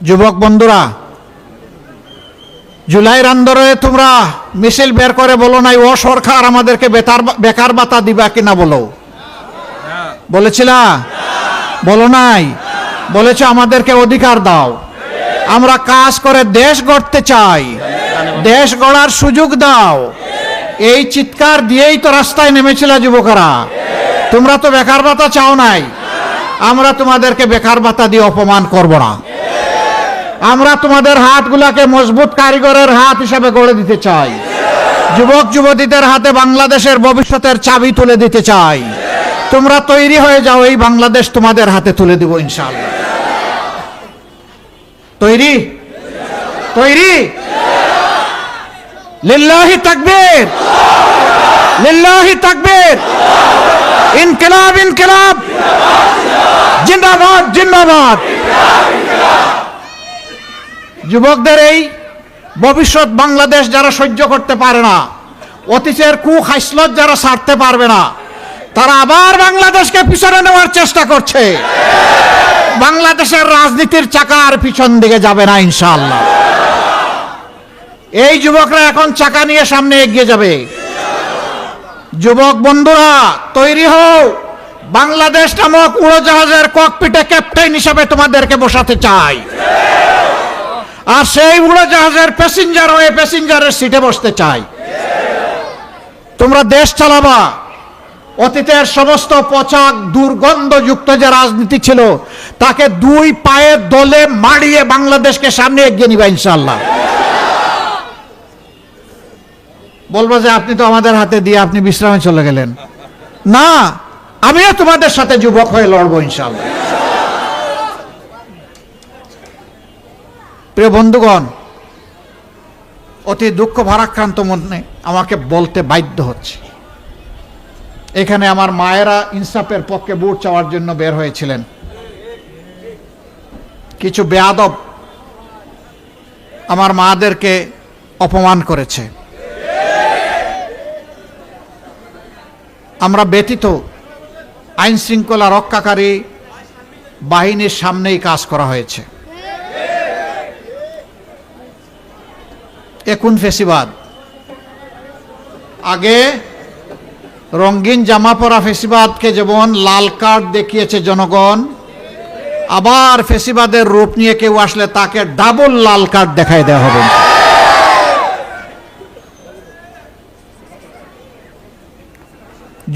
যুবক বন্ধুরা, জুলাইয়ের আন্দোলনে তোমরা মিছিল বের করে বলো নাই ও সরকার আমাদেরকে বেকার ভাতা দিবা কিনা, বলো বলেছিলা? বলো নাই? বলেছো আমাদেরকে অধিকার দাও, আমরা কাজ করে দেশ গড়তে চাই, দেশ গড়ার সুযোগ দাও। এই চিৎকার দিয়েই তো রাস্তায় নেমেছিল যুবকরা। তোমরা তো বেকার ভাতা চাও নাই, আমরা তোমাদেরকে বেকার ভাতা দিয়ে অপমান করব না। আমরা তোমাদের হাতগুলাকে মজবুত কারিগরের হাত হিসাবে গড়ে দিতে চাই। যুবক যুবতীদের হাতে বাংলাদেশের ভবিষ্যতের চাবি তুলে দিতে চাই। তোমরা তৈরি হয়ে যাও, এই বাংলাদেশ তোমাদের হাতে তুলে দিব ইনশাআল্লাহ। তৈরি? তৈরি? লিল্লাহি তাকবীর, লিল্লাহি তাকবীর, ইনকিলাব ইনকিলাব, জিন্দাবাদ জিন্দাবাদ। যুবকদের এই ভবিষ্যৎ বাংলাদেশ যারা সহ্য করতে পারে না, অতীতের কুখাইসলত যারা ছাড়তে পারবে না, তারা আবার বাংলাদেশকে পিছনে নেওয়ার চেষ্টা করছে। বাংলাদেশের রাজনীতির চাকা আর পিছন দিকে যাবে না ইনশাআল্লাহ। এই যুবকরা এখন চাকা নিয়ে সামনে এগিয়ে যাবে। যুবক বন্ধুরা তৈরি হও, বাংলাদেশ নামক উড়োজাহাজের ককপিটে ক্যাপ্টেন হিসেবে তোমাদেরকে বসাতে চাই। আর সেই উড়োজাহাজের প্যাসেঞ্জার হয়ে প্যাসেঞ্জারের সিটে বসতে চাই। তোমরা দেশ চালাবা। অতীতের সমস্ত পচা দুর্গন্ধযুক্ত যে রাজনীতি ছিল তাকে দুই পায়ের দলে মারিয়ে বাংলাদেশকে সামনে এগিয়ে নিবা ইনশাআল্লাহ। বলবো যে আপনি তো আমাদের হাতে দিয়ে আপনি বিশ্রামে চলে গেলেন। না, আমিও তোমাদের সাথে যুবক হয়ে লড়বো ইনশাআল্লাহ। প্রিয় বন্ধুগণ, অতি দুঃখ ভারাক্রান্ত মনে আমাকে বলতে বাধ্য হচ্ছে, এখানে আমার মায়েরা ইনসাফের পক্ষে ভোট চাওয়ার জন্য বের হয়েছিলেন। কিছু বেয়াদব আমার মাদেরকে অপমান করেছে। আমরা ব্যতীত আইন শৃঙ্খলা রক্ষাকারী বাহিনীর সামনেই কাজ করা হয়েছে। এখন ফেসিবাদ, আগে রঙিন জামা পরা ফেসিবাদকে যেমন লাল কার্ড দেখিয়েছে জনগণ, আবার ফেসিবাদের রূপ নিয়ে কেউ আসলে তাকে ডাবল লাল কার্ড দেখাই দেওয়া হবে।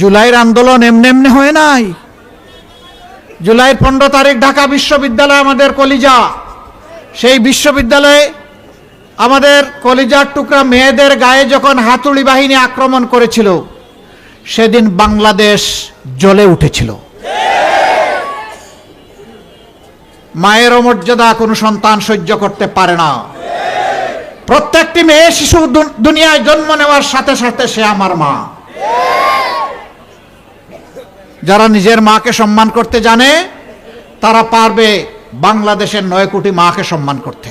জুলাইয়ের আন্দোলন এমনি এমনি হয় নাই। জুলাইয়ের 15 তারিখ ঢাকা বিশ্ববিদ্যালয় আমাদের কলিজা, সেই বিশ্ববিদ্যালয়ে আমাদের কলিজার টুকরা মেয়েদের গায়ে যখন হাতুড়ি বাহিনী আক্রমণ করেছিল, সেদিন বাংলাদেশ জ্বলে উঠেছিল। মায়ের অমর্যাদা কোনো সন্তান সহ্য করতে পারে না। প্রত্যেকটি মেয়ে শিশু দুনিয়ায় জন্ম নেওয়ার সাথে সাথে সে আমার মা। যারা নিজের মাকে সম্মান করতে জানে তারা পারবে বাংলাদেশের 9 কোটি মাকে সম্মান করতে।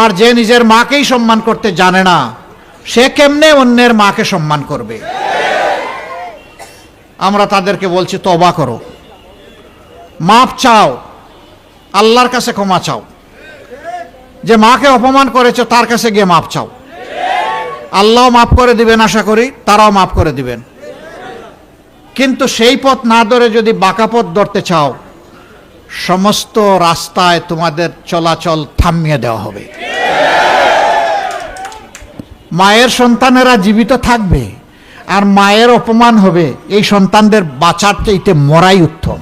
আর যে নিজের মাকেই সম্মান করতে জানে না, সে কেমনে অন্যের মাকে সম্মান করবে? আমরা তাদেরকে বলছি তওবা করো, মাপ চাও, আল্লাহর কাছে ক্ষমা চাও। যে মাকে অপমান করেছে তার কাছে গিয়ে মাপ চাও। আল্লাহ মাফ করে দিবেন, আশা করি তারাও মাফ করে দিবেন। কিন্তু সেই পথ না ধরে যদি বাঁকা পথ ধরতে চাও, সমস্ত রাস্তায় তোমাদের চলাচল থামিয়ে দেওয়া হবে। মায়ের সন্তানেরা জীবিত থাকবে আর মায়ের অপমান হবে, এই সন্তানদের বাঁচার চাইতে মরাই উত্তম।